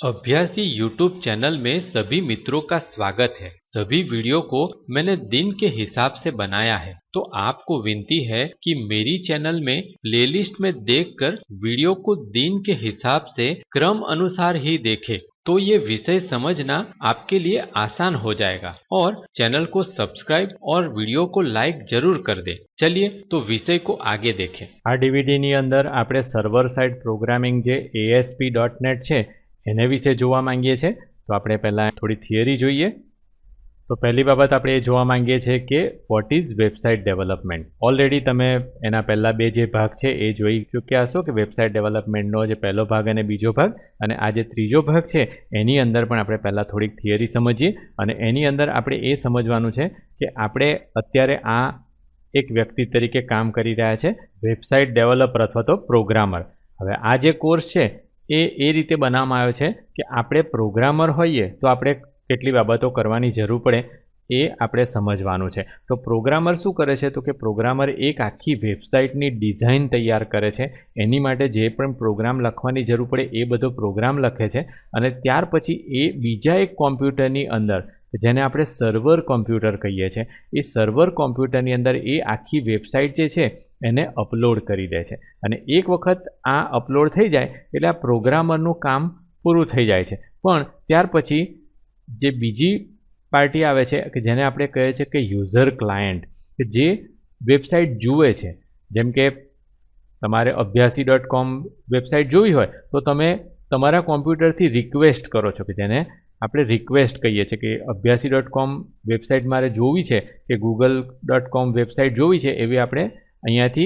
अभ्यासी YouTube channel में सभी मित्रों का स्वागत है। सभी वीडियो को मैंने दिन के हिसाब से बनाया है, तो आपको विनती है कि मेरी चैनल में प्लेलिस्ट में देखकर वीडियो को दिन के हिसाब से क्रम अनुसार ही देखें, तो ये विषय समझना आपके लिए आसान हो जाएगा। और चैनल को सब्सक्राइब और वीडियो को लाइक जरूर कर दे। चलिए तो विषय को आगे देखें। आ डीवीडी अंदर आपणे सर्वर साइड प्रोग्रामिंग जे ASP.NET है एने विषे जोवा मांगीए छे। तो आपणे पहला थोड़ी थियरी जोईए। तो पहली बाबत आपणे जोवा मांगीए छे के what is website development. Already तमे एना पहला बे जे भाग छे ए जोई चूक्या हशो कि वेबसाइट डेवलपमेंटनो जे पहलो भाग अने बीजो भाग, अने आ जे त्रीजो भाग छे एनी अंदर पण आपणे पहला थोड़ीक थियरी समजीए। अने एनी अंदर आपणे ए समजवानुं छे कि आपणे अत्यारे आ एक व्यक्ति तरीके काम करी रह्या छे, वेबसाइट डेवलपर अथवा तो प्रोग्रामर। हवे आ जे कोर्स छे ए रीते बनाववामां आव्यो छे कि आपणे प्रोग्रामर होईए तो आपणे केटली बाबतो करवानी जरूर पड़े ए आपणे समजवानुं छे। तो प्रोग्रामर शुं करे छे तो कि प्रोग्रामर एक आखी वेबसाइटनी डिजाइन तैयार करे छे। एनी माटे जे पण प्रोग्राम लखवानी जरूर पड़े ए बधो प्रोग्राम लखे छे अने त्यार पछी ए बीजा एक कॉम्प्यूटरनी अंदर, जेने आपणे सर्वर कॉम्प्यूटर कहीए छे, ए सर्वर कॉम्प्यूटरनी अंदर ए आखी वेबसाइट जे छे एने अपलोड करी दे छे। अने एक वखत आ अपलोड थई जाय एटले आ प्रोग्रामरनुं काम पूरुं थई जाय छे। पण त्यार पछी जे बीजी पार्टी आवे छे कि जेने आपणे कहे छे कि यूजर क्लायंट, कि जे वेबसाइट जुए छे, जेम के तमारे अभ्यासी.com वेबसाइट जोई होय तो तमे तमारा कॉम्प्यूटरथी रिक्वेस्ट करो छो, कि जेने આપણે રિક્વેસ્ટ કહીએ છીએ કે અભ્યાસી.com વેબસાઇટ મારે જોવી છે કે google.com વેબસાઇટ જોવી છે, એવી આપણે અહીંયાથી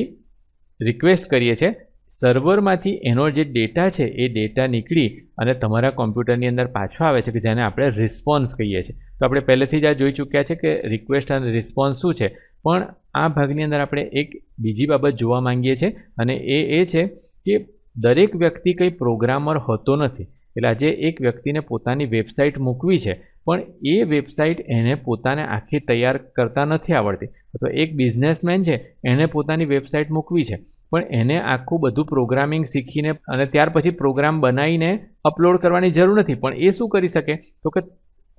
રિક્વેસ્ટ કરીએ છીએ। સર્વરમાંથી એનો જે ડેટા છે એ ડેટા નીકળી અને તમારા કોમ્પ્યુટરની અંદર પાછો આવે છે, કે જેને આપણે રિસ્પોન્સ કહીએ છીએ। તો આપણે પહેલેથી જ આ જોઈ ચૂક્યા છે કે રિક્વેસ્ટ અને રિસ્પોન્સ શું છે, પણ આ ભાગની અંદર આપણે એક બીજી બાબત જોવા માંગીએ છીએ અને એ છે કે દરેક વ્યક્તિ કંઈ પ્રોગ્રામર હોતો નથી। એટલે આજે એક વ્યક્તિને પોતાની વેબસાઇટ મૂકવી છે, પણ એ વેબસાઇટ એને પોતાને આખી તૈયાર કરતા નથી આવડતી। તો એક બિઝનેસમેન છે, એને પોતાની વેબસાઇટ મૂકવી છે, પણ એને આખું બધું પ્રોગ્રામિંગ શીખીને અને ત્યાર પછી પ્રોગ્રામ બનાવીને અપલોડ કરવાની જરૂર નથી। પણ એ શું કરી શકે તો કે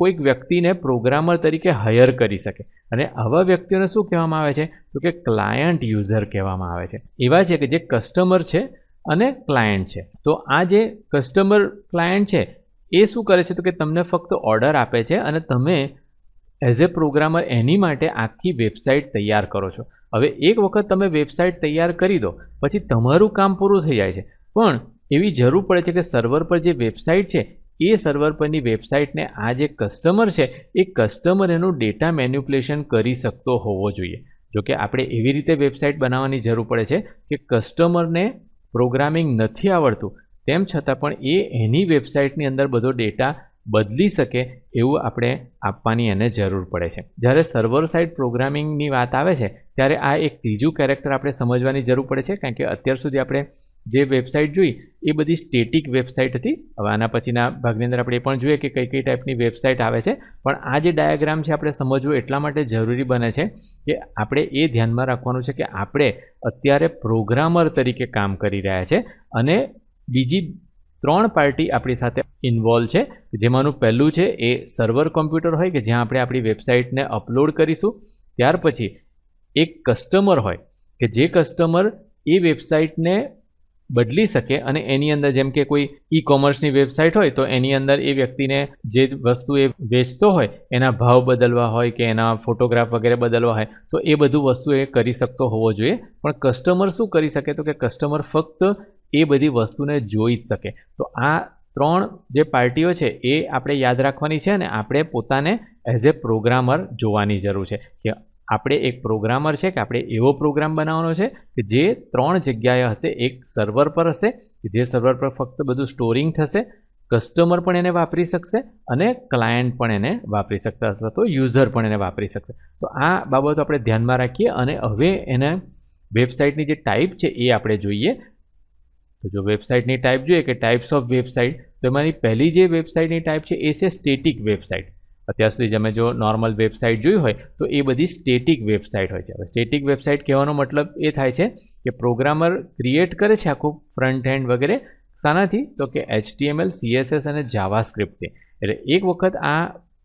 કોઈક વ્યક્તિને પ્રોગ્રામર તરીકે હાયર કરી શકે। અને આવા વ્યક્તિઓને શું કહેવામાં આવે છે તો કે ક્લાયન્ટ યુઝર કહેવામાં આવે છે। એવા છે કે જે કસ્ટમર છે અને ક્લાયન્ટ છે। તો આ જે કસ્ટમર ક્લાયન્ટ છે એ શું કરે છે તો કે તમને ફક્ત ઓર્ડર આપે છે અને તમે એઝ એ પ્રોગ્રામર એની માટે આખી વેબસાઇટ તૈયાર કરો છો। હવે એક વખત તમે વેબસાઇટ તૈયાર કરી દો પછી તમારું કામ પૂરું થઈ જાય છે, પણ એવી જરૂર પડે છે કે સર્વર પર જે વેબસાઇટ છે એ સર્વર પરની વેબસાઇટને આ જે કસ્ટમર છે એ કસ્ટમર એનું ડેટા મેન્યુપ્યુલેશન કરી શકતો હોવો જોઈએ। જોકે આપણે એવી રીતે વેબસાઇટ બનાવવાની જરૂર પડે છે કે કસ્ટમરને પ્રોગ્રામિંગ નથી આવડતું, તેમ છતાં પણ એ એની વેબસાઇટની અંદર બધો ડેટા બદલી શકે એવું આપણે આપવાની એને જરૂર પડે છે। જ્યારે સર્વર સાઇડ પ્રોગ્રામિંગની વાત આવે છે ત્યારે આ એક ત્રીજું કેરેક્ટર આપણે સમજવાની જરૂર પડે છે, કારણ કે અત્યાર સુધી આપણે જે વેબસાઇટ જોઈ એ બધી સ્ટેટિક વેબસાઇટ હતી। હવે આના પછીના ભાગની અંદર આપણે એ પણ જોઈએ કે કઈ કઈ ટાઈપની વેબસાઇટ આવે છે, પણ આ જે ડાયાગ્રામ છે આપણે સમજવું એટલા માટે જરૂરી બને છે કે આપણે એ ધ્યાનમાં રાખવાનું છે કે આપણે અત્યારે પ્રોગ્રામર તરીકે કામ કરી રહ્યા છે અને બીજી ત્રણ પાર્ટી આપણી સાથે ઇન્વોલ્વ છે, જેમાંનું પહેલું છે એ સર્વર કોમ્પ્યુટર હોય કે જ્યાં આપણે આપણી વેબસાઇટને અપલોડ કરીશું। ત્યાર પછી એક કસ્ટમર હોય કે જે કસ્ટમર એ વેબસાઇટને બદલી શકે અને એની અંદર જેમ કે કોઈ ઈ કોમર્સની વેબસાઇટ હોય તો એની અંદર એ વ્યક્તિને જે વસ્તુ એ વેચતો હોય એના ભાવ બદલવા હોય કે એના ફોટોગ્રાફ વગેરે બદલવા હોય તો એ બધું વસ્તુ એ કરી શકતો હોવો જોઈએ। પણ કસ્ટમર શું કરી શકે તો કે કસ્ટમર ફક્ત એ બધી વસ્તુને જોઈ જ શકે। તો આ ત્રણ જે પાર્ટીઓ છે એ આપણે યાદ રાખવાની છે અને આપણે પોતાને એઝ એ પ્રોગ્રામર જોવાની જરૂર છે કે આપણે એક પ્રોગ્રામર છે કે આપણે એવો પ્રોગ્રામ બનાવવાનો છે કે જે ત્રણ જગ્યાએ હશે। એક સર્વર પર હશે કે જે સર્વર પર ફક્ત બધું સ્ટોરિંગ થશે, કસ્ટમર પણ એને વાપરી શકશે અને ક્લાયન્ટ પણ એને વાપરી શકશે અથવા તો યુઝર પણ એને વાપરી શકશે। તો આ બાબતો આપણે ધ્યાનમાં રાખીએ અને હવે એને વેબસાઇટની જે ટાઈપ છે એ આપણે જોઈએ। તો જો વેબસાઇટની ટાઈપ જોઈએ કે ટાઈપ્સ ઓફ વેબસાઇટ, તો એમાંની પહેલી જે વેબસાઇટની ટાઈપ છે એ છે સ્ટેટિક વેબસાઇટ। અત્યાર સુધી તમે જો નોર્મલ વેબસાઇટ જોઈ હોય તો એ બધી સ્ટેટિક વેબસાઇટ હોય છે। હવે સ્ટેટિક વેબસાઇટ કહેવાનો મતલબ એ થાય છે કે પ્રોગ્રામર ક્રિએટ કરે છે આખું ફ્રન્ટ એન્ડ વગેરે, શાનાથી? તો કે HTML, CSS અને જાવાસ્ક્રિપ્ટથી. એટલે એક વખત આ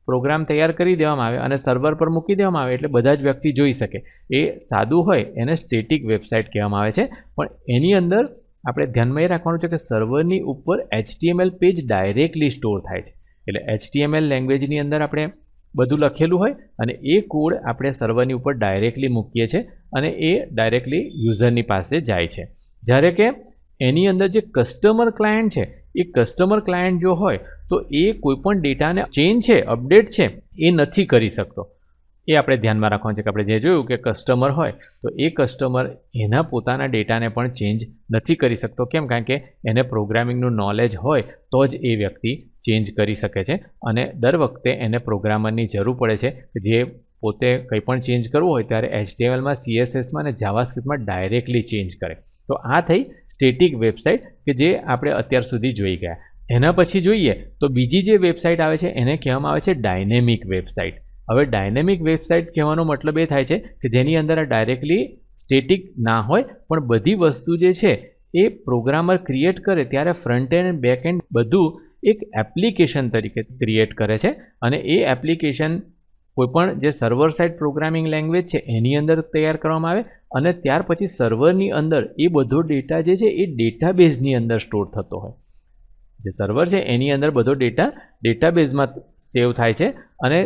પ્રોગ્રામ તૈયાર કરી દેવામાં આવે અને સર્વર પર મૂકી દેવામાં આવે એટલે બધા જ વ્યક્તિ જોઈ શકે. એ સાદું હોય એને સ્ટેટિક વેબસાઇટ કહેવામાં આવે છે. પણ એની અંદર આપણે ધ્યાનમાં એ રાખવાનું છે કે સર્વરની ઉપર HTML પેજ ડાયરેક્ટલી સ્ટોર થાય છે. એટલે HTML લેંગ્વેજની અંદર આપણે બધું લખેલું હોય અને એ કોડ આપણે સર્વરની ઉપર ડાયરેક્ટલી મૂકીએ છીએ અને એ ડાયરેક્ટલી યુઝરની પાસે જાય છે. જ્યારે કે એની અંદર જે કસ્ટમર ક્લાયન્ટ છે એ કસ્ટમર ક્લાયન્ટ જો હોય તો એ કોઈપણ ડેટાને ચેન્જ છે, અપડેટ છે એ નથી કરી શકતો. એ આપણે ધ્યાનમાં રાખવાનું છે કે આપણે જે જોયું કે કસ્ટમર હોય તો એ કસ્ટમર એના પોતાના ડેટાને પણ ચેન્જ નથી કરી શકતો. કેમ? કારણ કે એને પ્રોગ્રામિંગનું નોલેજ હોય તો જ એ વ્યક્તિ ચેન્જ કરી શકે છે અને દર વખતે એને પ્રોગ્રામરની જરૂર પડે છે કે જે પોતે કંઈ પણ ચેન્જ કરવું હોય ત્યારે HTMLમાં, CSSમાં અને જાવાસ્ક્રિપ્ટમાં ડાયરેક્ટલી ચેન્જ કરે. તો આ થઈ સ્ટેટિક વેબસાઇટ કે જે આપણે અત્યાર સુધી જોઈ ગયા. એના પછી જોઈએ તો બીજી જે વેબસાઇટ આવે છે એને કહેવામાં આવે છે ડાયનેમિક વેબસાઇટ. હવે ડાયનેમિક વેબસાઇટ કહેવાનો મતલબ એ થાય છે કે જેની અંદર આ ડાયરેક્ટલી સ્ટેટિક ના હોય પણ બધી વસ્તુ જે છે એ પ્રોગ્રામર ક્રિએટ કરે ત્યારે ફ્રન્ટ એન્ડ અને બેક એન્ડ બધું એક એપ્લિકેશન તરીકે ક્રિએટ કરે છે અને એ એપ્લિકેશન કોઈપણ જે સર્વર સાઇડ પ્રોગ્રામિંગ લેંગ્વેજ છે એની અંદર તૈયાર કરવામાં આવે અને ત્યાર પછી સર્વરની અંદર એ બધો ડેટા જે છે એ ડેટાબેઝની અંદર સ્ટોર થતો હોય. જે સર્વર છે એની અંદર બધો ડેટા ડેટાબેઝમાં સેવ થાય છે અને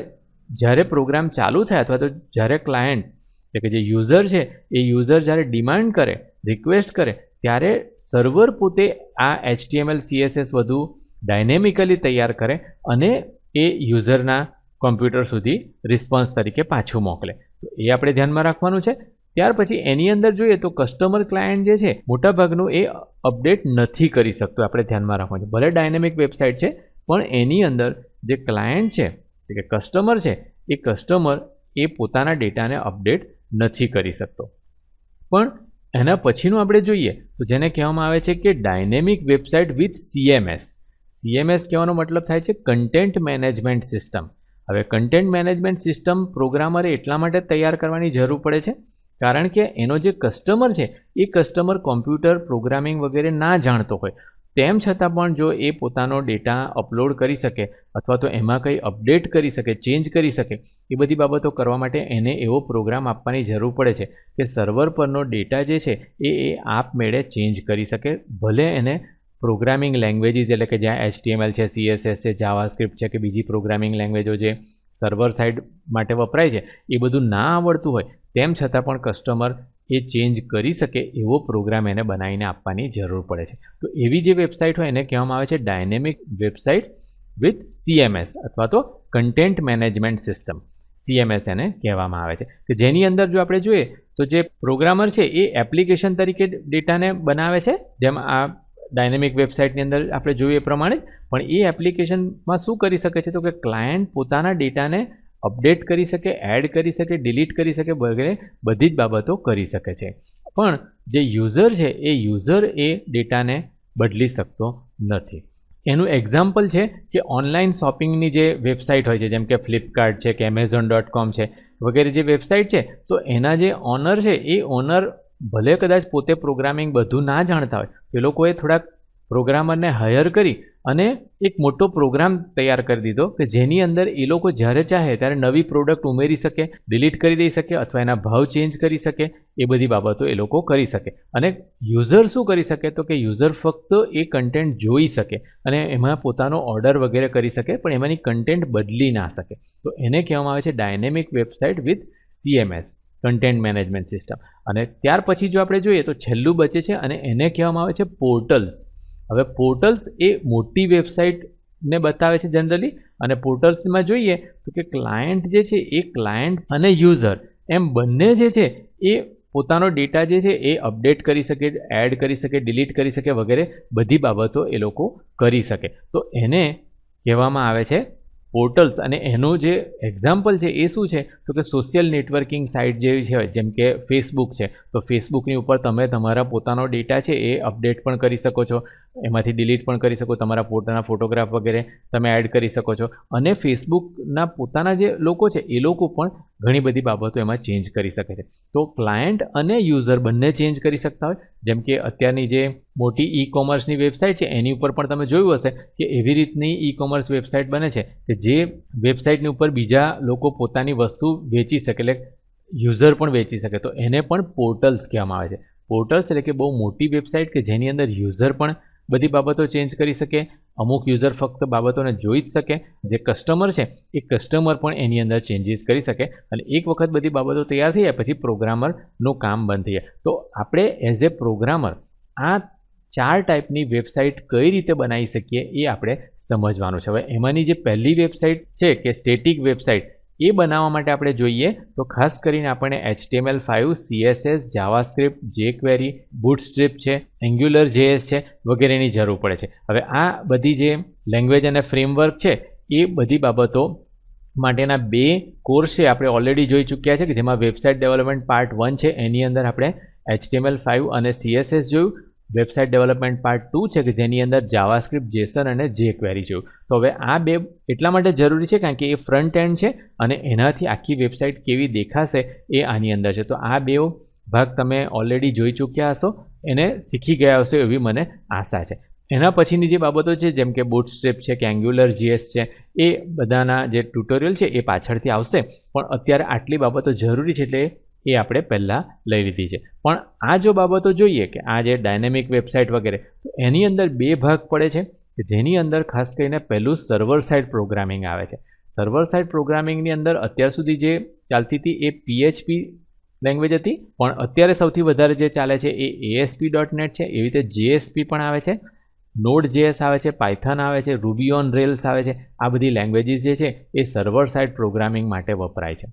જ્યારે પ્રોગ્રામ ચાલુ થાય અથવા તો જ્યારે ક્લાયન્ટ એટલે કે જે યુઝર છે એ યુઝર જ્યારે ડિમાન્ડ કરે, રિક્વેસ્ટ કરે ત્યારે સર્વર પોતે આ HTML, CSS બધું ડાયનેમિકલી તૈયાર કરે અને એ યુઝરના કોમ્પ્યુટર સુધી રિસ્પોન્સ તરીકે પાછું મોકલે. તો એ આપણે ધ્યાનમાં રાખવાનું છે. ત્યાર પછી એની અંદર જોઈએ તો કસ્ટમર ક્લાયન્ટ જે છે મોટાભાગનું એ અપડેટ નથી કરી શકતું. આપણે ધ્યાનમાં રાખવાનું છે. ભલે ડાયનેમિક વેબસાઇટ છે પણ એની અંદર જે ક્લાયન્ટ છે એટલે કે કસ્ટમર છે એ કસ્ટમર એ પોતાના ડેટાને અપડેટ નથી કરી શકતો. પણ એના પછીનું આપણે જોઈએ તો જેને કહેવામાં આવે છે કે dynamic website with CMS. CMS કહેવાનો મતલબ થાય છે કન્ટેન્ટ મેનેજમેન્ટ સિસ્ટમ. હવે કન્ટેન્ટ મેનેજમેન્ટ સિસ્ટમ પ્રોગ્રામરે એટલા માટે તૈયાર કરવાની જરૂર પડે છે કારણ કે એનો જે કસ્ટમર છે એ કસ્ટમર કોમ્પ્યુટર પ્રોગ્રામિંગ વગેરે ના જાણતો હોય તેમ છતાં પણ જો એ પોતાનો ડેટા અપલોડ કરી શકે અથવા તો એમાં કંઈ અપડેટ કરી શકે, ચેન્જ કરી શકે એ બધી બાબતો કરવા માટે એને એવો પ્રોગ્રામ આપવાની જરૂર પડે છે કે સર્વર પરનો ડેટા જે છે એ આપમેળે ચેન્જ કરી શકે. ભલે એને પ્રોગ્રામિંગ લેંગ્વેજીસ એટલે કે જ્યાં HTML છે, CSS છે, જાવાસ્ક્રિપ્ટ છે કે બીજી પ્રોગ્રામિંગ લેંગ્વેજો જે સર્વર સાઇડ માટે વપરાય છે એ બધું ના આવડતું હોય તેમ છતાં પણ કસ્ટમર એ ચેન્જ કરી શકે એવો પ્રોગ્રામ એને બનાવીને આપવાની જરૂર પડે છે. તો એવી જે વેબસાઇટ હોય એને કહેવામાં આવે છે ડાયનેમિક વેબસાઇટ વિથ CMS અથવા તો કન્ટેન્ટ મેનેજમેન્ટ સિસ્ટમ. CMS એને કહેવામાં આવે છે કે જેની અંદર જો આપણે જોઈએ તો જે પ્રોગ્રામર છે એ એપ્લિકેશન તરીકે ડેટાને બનાવે છે જેમ આ ડાયનેમિક વેબસાઇટની અંદર આપણે જોઈએ એ પ્રમાણે પણ એ એપ્લિકેશનમાં શું કરી શકે છે તો કે ક્લાયન્ટ પોતાના ડેટાને અપડેટ કરી શકે, એડ કરી શકે, ડિલીટ કરી શકે વગેરે બધી જ બાબતો કરી શકે છે. પણ જે યુઝર છે એ યુઝર એ ડેટાને બદલી શકતો નથી. એનું એક્ઝામ્પલ છે કે ઓનલાઈન શોપિંગની જે વેબસાઇટ હોય છે જેમ કે ફ્લિપકાર્ટ છે કે Amazon.com છે વગેરે જે વેબસાઇટ છે તો એના જે ઓનર છે એ ઓનર ભલે કદાચ પોતે પ્રોગ્રામિંગ બધું ના જાણતા હોય એ લોકોએ થોડાક પ્રોગ્રામરને હાયર કરી અને એક મોટો પ્રોગ્રામ તૈયાર કરી દીધો કે જેની અંદર એ લોકો જ્યારે ચાહે ત્યારે નવી પ્રોડક્ટ ઉમેરી શકે, ડિલીટ કરી દઈ શકે અથવા એના ભાવ ચેન્જ કરી શકે એ બધી બાબતો એ લોકો કરી શકે. અને યુઝર શું કરી શકે તો કે યુઝર ફક્ત એ કન્ટેન્ટ જોઈ શકે અને એમાં પોતાનો ઓર્ડર વગેરે કરી શકે પણ એમાંની કન્ટેન્ટ બદલી ના શકે. તો એને કહેવામાં આવે છે dynamic website with CMS, content management system. અને ત્યાર પછી જો આપણે જોઈએ તો છેલ્લું બચે છે અને એને કહેવામાં આવે છે પોર્ટલ્સ. હવે પોર્ટલ્સ એ મોટી વેબસાઇટને બતાવે છે જનરલી અને પોર્ટલ્સમાં જોઈએ તો કે ક્લાયન્ટ જે છે એ ક્લાયન્ટ અને યુઝર એમ બંને જે છે એ પોતાનો ડેટા જે છે એ અપડેટ કરી શકે, એડ કરી શકે, ડિલીટ કરી શકે વગેરે બધી બાબતો એ લોકો કરી શકે. તો એને કહેવામાં આવે છે પોર્ટલ્સ અને એનું જે એક્ઝામ્પલ છે એ શું છે તો કે સોશિયલ નેટવર્કિંગ સાઇટ જેવી છે, જેમ કે ફેસબુક છે, તો ફેસબુકની ઉપર તમે તમારા પોતાનો ડેટા છે એ અપડેટ પણ કરી શકો છો, એમાંથી ડિલીટ પણ કરી શકો, તમારા પોતાના ફોટોગ્રાફ વગેરે તમે એડ કરી શકો છો. અને ફેસબુકના પોતાના જે લોકો છે એ લોકો પણ ઘણી બધી બાબતો એમાં ચેન્જ કરી શકે છે. તો ક્લાયન્ટ અને યુઝર બંને ચેન્જ કરી શકતા હોય. જેમ કે અત્યારની જે મોટી ઈ કોમર્સની વેબસાઇટ છે એની ઉપર પણ તમે જોયું હશે કે એવી રીતની ઈ કોમર્સ વેબસાઇટ બને છે કે જે વેબસાઇટની ઉપર બીજા લોકો પોતાની વસ્તુ વેચી શકે, એટલે યુઝર પણ વેચી શકે. તો એને પણ પોર્ટલ્સ કહેવામાં આવે છે. પોર્ટલ્સ એટલે કે બહુ મોટી વેબસાઇટ કે જેની અંદર યુઝર પણ બધી બાબતો ચેન્જ કરી શકે. અમુક યુઝર ફક્ત બાબતોને જોઈ જ શકે, જે કસ્ટમર છે એ કસ્ટમર પણ એની અંદર ચેન્જીસ કરી શકે. અને એક વખત બધી બાબતો તૈયાર થઈ જાય પછી પ્રોગ્રામરનું કામ બંધ થઈ જાય. તો આપણે એઝ એ પ્રોગ્રામર આ 4 ટાઈપની વેબસાઇટ કઈ રીતે બનાવી શકીએ એ આપણે સમજવાનું છે. હવે એમાંની જે પહેલી વેબસાઇટ છે કે સ્ટેટિક વેબસાઇટ, એ બનાવવા માટે આપણે જોઈએ તો ખાસ કરીને આપણને HTML5, CSS, જાવાસ્ક્રિપ્ટ, jQuery, બૂટસ્ટ્રેપ છે, AngularJS છે વગેરેની જરૂર પડે છે. હવે આ બધી જે લેંગ્વેજ અને ફ્રેમવર્ક છે એ બધી બાબતો માટેના 2 કોર્સ છે આપણે ઓલરેડી જોઈ ચૂક્યા છે, કે જેમાં વેબસાઇટ ડેવલપમેન્ટ પાર્ટ 1 છે એની અંદર આપણે HTML5 અને CSS જોયું. વેબસાઇટ ડેવલપમેન્ટ પાર્ટ 2 છે કે જેની અંદર જાવાસ્ક્રિપ્ટ, JSON અને jQuery જોયું. તો હવે આ 2 એટલા માટે જરૂરી છે કારણ કે એ ફ્રન્ટ એન્ડ છે અને એનાથી આખી વેબસાઇટ કેવી દેખાશે એ આની અંદર છે. તો આ 2 ભાગ તમે ઓલરેડી જોઈ ચૂક્યા હશો, એને શીખી ગયા હશો એવી મને આશા છે. એના પછીની જે બાબતો છે જેમ કે બૂટસ્ટ્રેપ છે કે AngularJS છે, એ બધાના જે ટ્યુટોરિયલ છે એ પાછળથી આવશે, પણ અત્યારે આટલી બાબતો જરૂરી છે એટલે એ આપણે પહેલાં લઈ લીધી છે. પણ આ જો બાબતો જોઈએ કે આ જે ડાયનેમિક વેબસાઇટ વગેરે, તો એની અંદર 2 ભાગ પડે છે કે જેની અંદર ખાસ કરીને પહેલું સર્વર સાઇડ પ્રોગ્રામિંગ આવે છે. સર્વર સાઇડ પ્રોગ્રામિંગની અંદર અત્યાર સુધી જે ચાલતી હતી એ PHP લેંગ્વેજ હતી, પણ અત્યારે સૌથી વધારે જે ચાલે છે એ ASP.NET છે. એવી રીતે JSP પણ આવે છે, Node.js આવે છે, Python આવે છે, Ruby on Rails આવે છે. આ બધી લેંગ્વેજીસ જે છે એ સર્વર સાઇડ પ્રોગ્રામિંગ માટે વપરાય છે.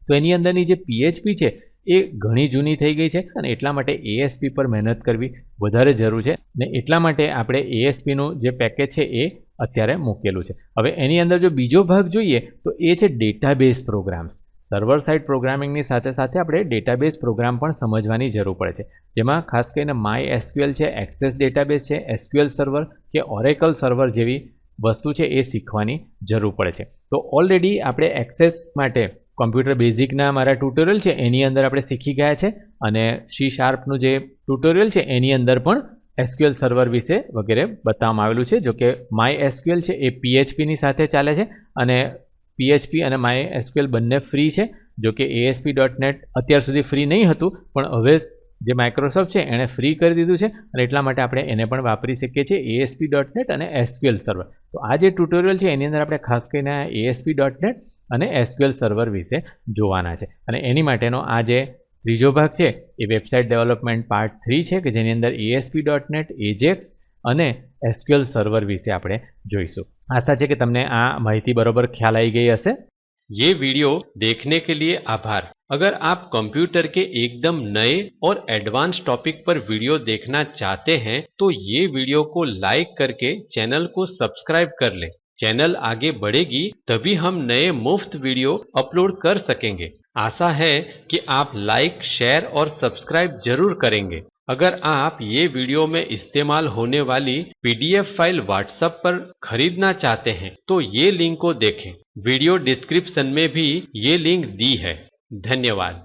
તો એની અંદરની જે PHP છે એ ઘણી જૂની થઈ ગઈ છે અને એટલા માટે ASP પર મહેનત કરવી વધારે જરૂર છે ને એટલા માટે આપણે ASPનું જે પેકેજ છે એ અત્યારે મૂકેલું છે. હવે એની અંદર જો બીજો ભાગ જોઈએ તો એ છે ડેટાબેઝ પ્રોગ્રામ્સ. સર્વર સાઇડ પ્રોગ્રામિંગની સાથે સાથે આપણે ડેટાબેઝ પ્રોગ્રામ પણ સમજવાની જરૂર પડે છે, જેમાં ખાસ કરીને MySQL છે, એક્સેસ ડેટાબેઝ છે, SQL સર્વર કે Oracle સર્વર જેવી વસ્તુ છે એ શીખવાની જરૂર પડે છે. તો ઓલરેડી આપણે એક્સેસ માટે કોમ્પ્યુટર બેઝિકના મારા ટ્યુટોરિયલ છે એની અંદર આપણે શીખી ગયા છે અને C# જે ટ્યુટોરિયલ છે એની અંદર પણ SQL સર્વર વિશે વગેરે બતાવવામાં આવેલું છે. જો કે MySQL છે એ PHPની સાથે ચાલે છે અને PHP અને MySQL બંને ફ્રી છે. જો કે ASP.NET અત્યાર સુધી ફ્રી નહીં હતું, પણ હવે જે માઇક્રોસોફ્ટ છે એણે ફ્રી કરી દીધું છે અને એટલા માટે આપણે એને પણ વાપરી શકીએ છીએ, ASP.NET અને SQL સર્વર. તો આ જે ટ્યુટોરિયલ છે એની અંદર આપણે ખાસ કરીને ASP.NET અને SQL સર્વર વિશે જોવાના છે. અને એની માટેનો આ જે ત્રીજો ભાગ છે એ વેબસાઇટ ડેવલપમેન્ટ પાર્ટ 3 છે કે જેની અંદર ASP.NET, AJAX અને SQL સર્વર વિશે આપણે જોઈશું. आशा है कि तमने आ माहिती बराबर ख्याल आई गई हશે. ये वीडियो देखने के लिए आभार. अगर आप कंप्यूटर के एकदम नए और एडवांस टॉपिक पर वीडियो देखना चाहते हैं तो ये वीडियो को लाइक करके चैनल को सब्सक्राइब कर लें. चैनल आगे बढ़ेगी तभी हम नए मुफ्त वीडियो अपलोड कर सकेंगे. आशा है कि आप लाइक, शेयर और सब्सक्राइब जरूर करेंगे. अगर आप ये वीडियो में इस्तेमाल होने वाली PDF फाइल व्हाट्सएप पर खरीदना चाहते हैं तो ये लिंक को देखें. वीडियो डिस्क्रिप्शन में भी ये लिंक दी है. धन्यवाद.